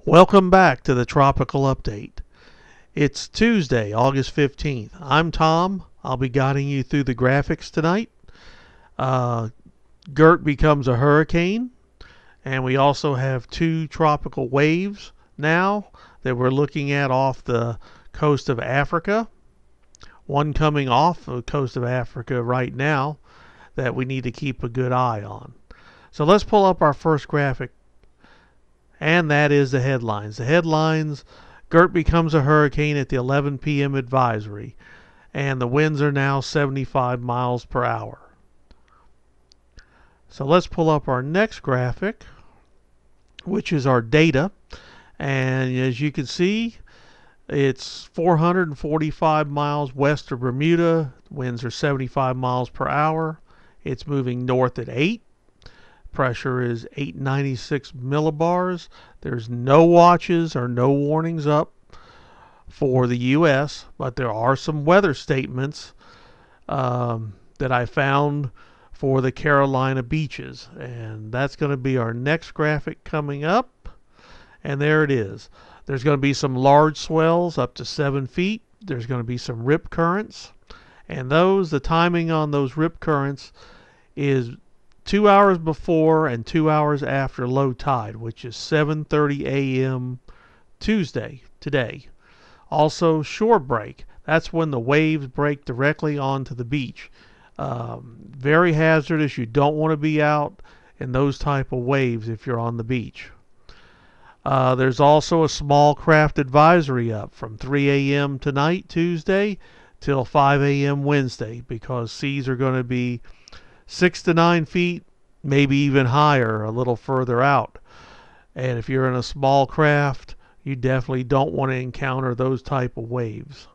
Welcome back to the Tropical Update. It's Tuesday, August 15th. I'm Tom. I'll be guiding you through the graphics tonight. Gert becomes a hurricane, and we also have two tropical waves now that we're looking at off the coast of Africa. One coming off the coast of Africa right now that we need to keep a good eye on. So let's pull up our first graphic, and that is the headlines. The headlines: Gert becomes a hurricane at the 11 p.m. advisory, and the winds are now 75 miles per hour. So let's pull up our next graphic, which is our data. And as you can see, it's 445 miles west of Bermuda. Winds are 75 miles per hour. It's moving north at 8. Pressure is 896 millibars. There's no watches or no warnings up for the U.S., but there are some weather statements that I found for the Carolina beaches. And that's going to be our next graphic coming up. And there it is. There's going to be some large swells up to 7 feet. There's going to be some rip currents. And the timing on those rip currents is 2 hours before and 2 hours after low tide, which is 7:30 a.m. Tuesday, today. Also, shore break. That's when the waves break directly onto the beach. Very hazardous. You don't want to be out in those type of waves if you're on the beach. There's also a small craft advisory up from 3 a.m. tonight, Tuesday, till 5 a.m. Wednesday, because seas are going to be 6 to 9 feet, maybe even higher, a little further out. And if you're in a small craft, you definitely don't want to encounter those type of waves.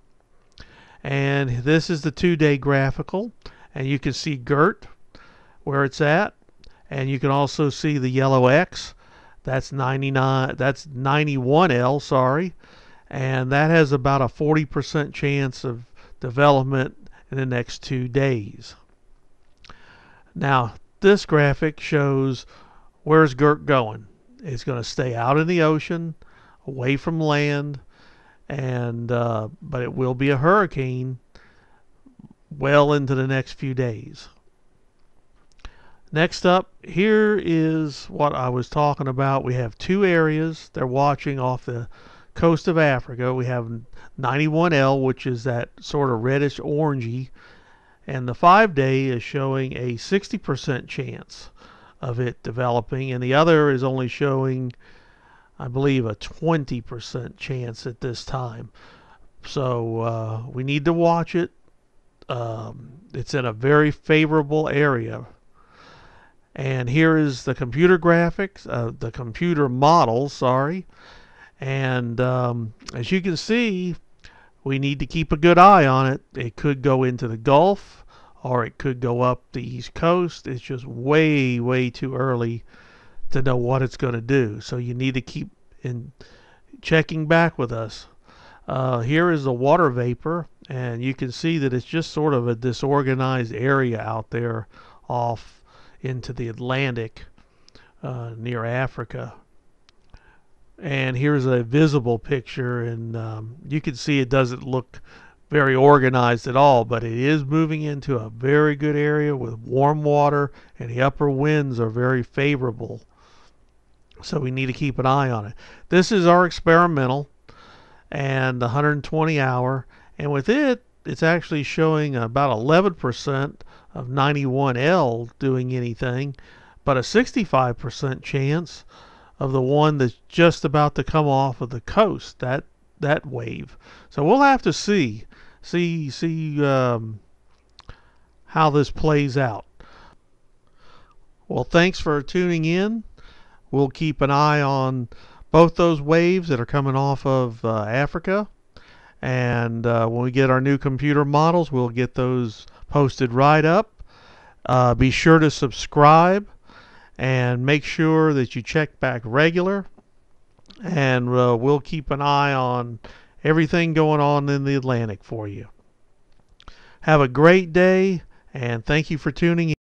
And this is the 2-day graphical, and you can see Gert where it's at, and you can also see the yellow X. That's 91L, sorry, and that has about a 40% chance of development in the next 2 days. Now, this graphic shows where's Gert going. It's going to stay out in the ocean, away from land, and but it will be a hurricane well into the next few days. Next up, here is what I was talking about. We have two areas they're watching off the coast of Africa. We have 91L, which is that sort of reddish orangey, and the 5-day is showing a 60% chance of it developing, and the other is only showing, I believe, a 20% chance at this time. So we need to watch it. It's in a very favorable area. And here is the computer graphics, the computer model, sorry. And as you can see, we need to keep a good eye on it. It could go into the Gulf, or it could go up the East Coast. It's just way, way too early to know what it's going to do. So you need to keep checking back with us. Here is the water vapor, and you can see that it's just sort of a disorganized area out there off into the Atlantic near Africa. And here's a visible picture, and you can see it doesn't look very organized at all, but it is moving into a very good area with warm water, and the upper winds are very favorable. So we need to keep an eye on it. This is our experimental and 120 hour, and with it, it's actually showing about 11% of 91L doing anything, but a 65% chance of the one that's just about to come off of the coast, that wave. So we'll have to see how this plays out. Well, thanks for tuning in. We'll keep an eye on both those waves that are coming off of Africa, and when we get our new computer models, we'll get those posted right up. Be sure to subscribe and make sure that you check back regular, and we'll keep an eye on everything going on in the Atlantic for you. Have a great day, and thank you for tuning in.